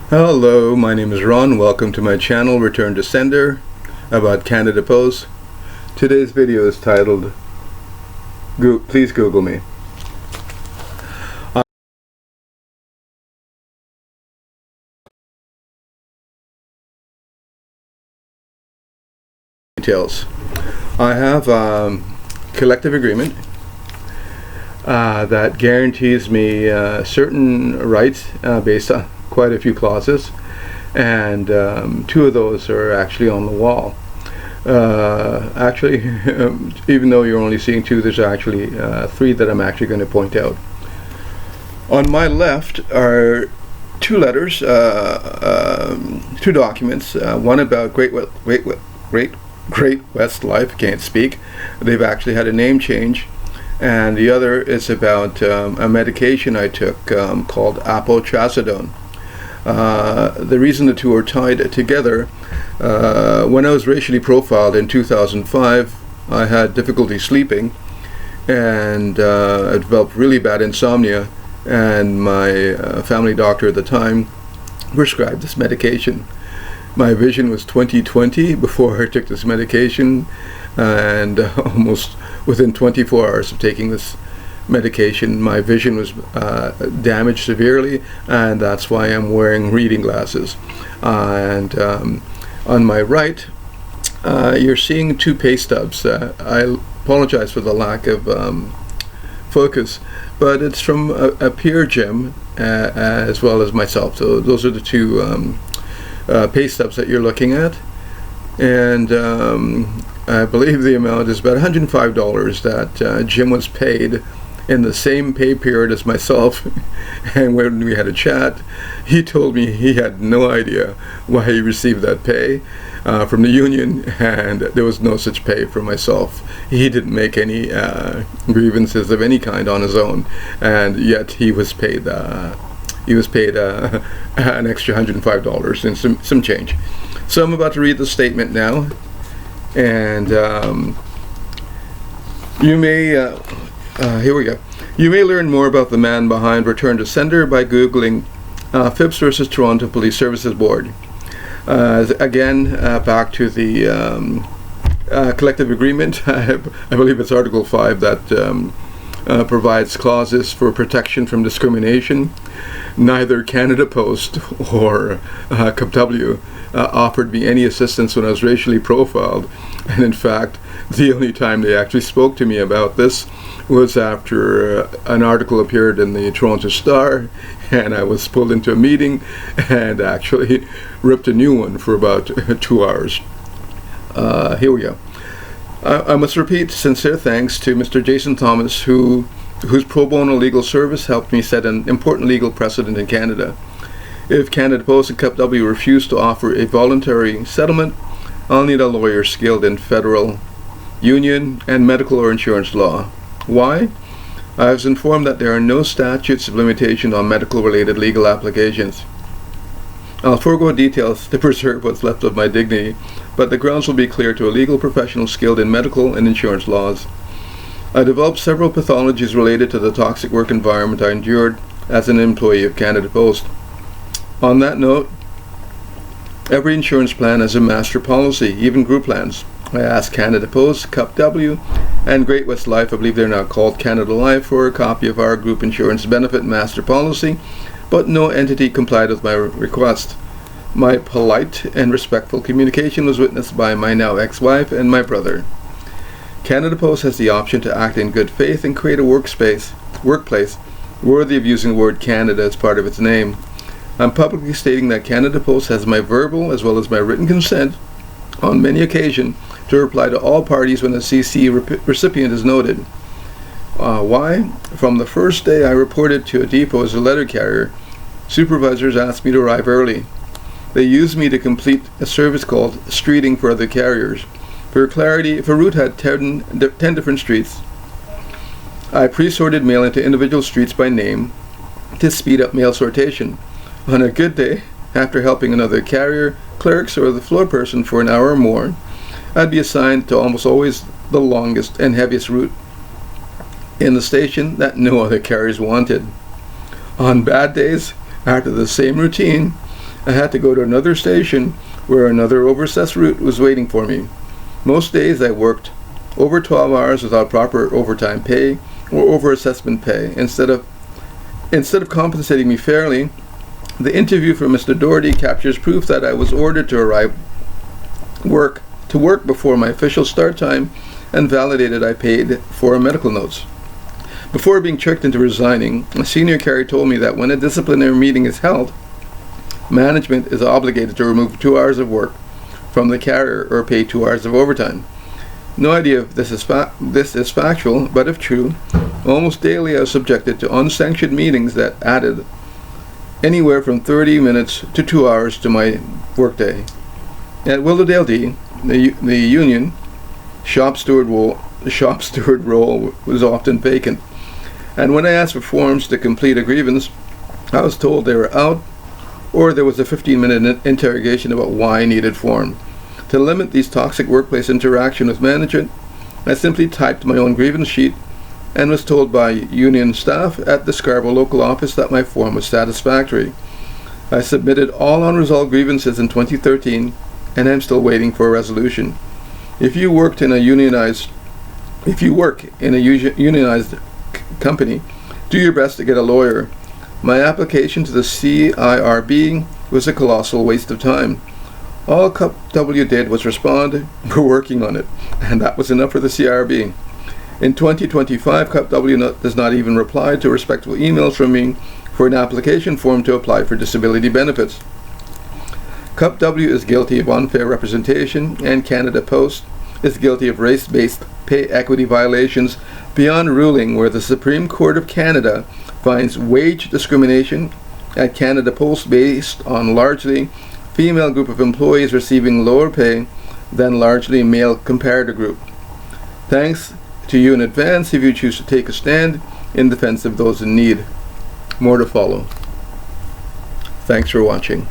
Hello, my name is Ron. Welcome to my channel, Return to Sender, about Canada Post. Today's video is titled, Please Google Me. Details. I have a collective agreement that guarantees me certain rights based on quite a few clauses, and two of those are actually on the wall. Actually, even though you're only seeing two, there's actually three that I'm actually going to point out. On my left are two letters, two documents, one about Great West Life, can't speak, they've actually had a name change, and the other is about a medication I took called apotrazodone. The reason the two are tied together, when I was racially profiled in 2005, I had difficulty sleeping, and I developed really bad insomnia, and my family doctor at the time prescribed this medication. My vision was 20/20 before I took this medication, and almost within 24 hours of taking this medication, my vision was damaged severely, and that's why I'm wearing reading glasses. And on my right, you're seeing two pay stubs. I apologize for the lack of focus, but it's from a peer, Jim, as well as myself. So those are the two pay stubs that you're looking at, and I believe the amount is about $105 that Jim was paid in the same pay period as myself. And when we had a chat, he told me he had no idea why he received that pay from the union, and there was no such pay for myself. He didn't make any grievances of any kind on his own, and yet he was paid an extra $105 and some change. So I'm about to read the statement now, and here we go. You may learn more about the man behind Return to Sender by Googling Phipps versus Toronto Police Services Board. Again, back to the collective agreement. I believe it's Article 5 that provides clauses for protection from discrimination. Neither Canada Post or CUPW offered me any assistance when I was racially profiled, and in fact, the only time they actually spoke to me about this was after an article appeared in the Toronto Star, and I was pulled into a meeting and actually ripped a new one for about 2 hours. Here we go. I must repeat sincere thanks to Mr. Jason Thomas, whose pro bono legal service helped me set an important legal precedent in Canada. If Canada Post and CUPW refuse to offer a voluntary settlement, I'll need a lawyer skilled in federal, union, and medical or insurance law. Why? I was informed that there are no statutes of limitation on medical-related legal applications. I'll forego details to preserve what's left of my dignity, but the grounds will be clear to a legal professional skilled in medical and insurance laws. I developed several pathologies related to the toxic work environment I endured as an employee of Canada Post. On that note, every insurance plan has a master policy, even group plans. I asked Canada Post, CUPW, and Great West Life, I believe they're now called Canada Life, for a copy of our group insurance benefit master policy, but no entity complied with my request. My polite and respectful communication was witnessed by my now ex-wife and my brother. Canada Post has the option to act in good faith and create a workplace worthy of using the word Canada as part of its name. I'm publicly stating that Canada Post has my verbal as well as my written consent on many occasions to reply to all parties when a CC recipient is noted. Why? From the first day I reported to a depot as a letter carrier, supervisors asked me to arrive early. They used me to complete a service called streeting for other carriers. For clarity, if a route had 10 different streets, I pre-sorted mail into individual streets by name to speed up mail sortation. On a good day, after helping another carrier, clerks, or the floor person for an hour or more, I'd be assigned to almost always the longest and heaviest route in the station that no other carriers wanted. On bad days, after the same routine, I had to go to another station where another overassessed route was waiting for me. Most days I worked over 12 hours without proper overtime pay or overassessment pay. Instead of compensating me fairly, the interview from Mr. Doherty captures proof that I was ordered to work before my official start time and validated I paid for medical notes. Before being tricked into resigning, a senior carrier told me that when a disciplinary meeting is held, management is obligated to remove 2 hours of work from the carrier or pay 2 hours of overtime. No idea if this is factual, but if true, almost daily I was subjected to unsanctioned meetings that added anywhere from 30 minutes to 2 hours to my workday. At Willowdale D, the union shop steward role was often vacant, and when I asked for forms to complete a grievance, I was told they were out, or there was a 15-minute interrogation about why I needed form. To limit these toxic workplace interaction with management, I simply typed my own grievance sheet and was told by union staff at the Scarborough local office that my form was satisfactory. I submitted all unresolved grievances in 2013, and I'm still waiting for a resolution. If you work in a unionized company, do your best to get a lawyer. My application to the CIRB was a colossal waste of time. All Cup W did was respond, "We're working on it," and that was enough for the CIRB. In 2025, Cup W does not even reply to respectful emails from me for an application form to apply for disability benefits. Cup W is guilty of unfair representation, and Canada Post is guilty of race-based pay equity violations beyond ruling, where the Supreme Court of Canada finds wage discrimination at Canada Post based on largely female group of employees receiving lower pay than largely male comparator group. Thanks to you in advance if you choose to take a stand in defense of those in need. More to follow. Thanks for watching.